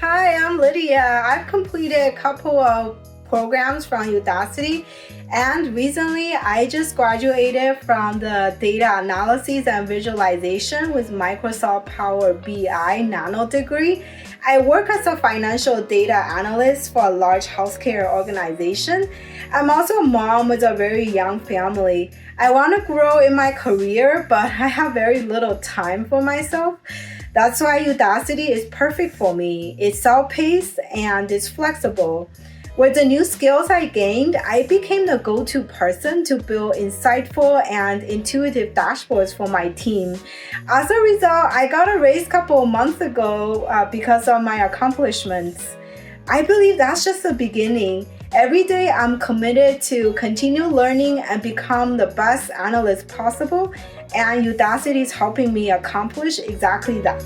Hi, I'm Lydia. I've completed a couple of programs from Udacity, and recently I just graduated from the data analysis and visualization with Microsoft Power BI Nanodegree. I work as a financial data analyst for a large healthcare organization. I'm also a mom with a very young family. I want to grow in my career, but I have very little time for myself. That's why Udacity is perfect for me. It's self-paced and it's flexible. With the new skills I gained, I became the go-to person to build insightful and intuitive dashboards for my team. As a result, I got a raise a couple of months ago because of my accomplishments. I believe that's just the beginning. Every day I'm committed to continue learning and become the best analyst possible, and Udacity is helping me accomplish exactly that.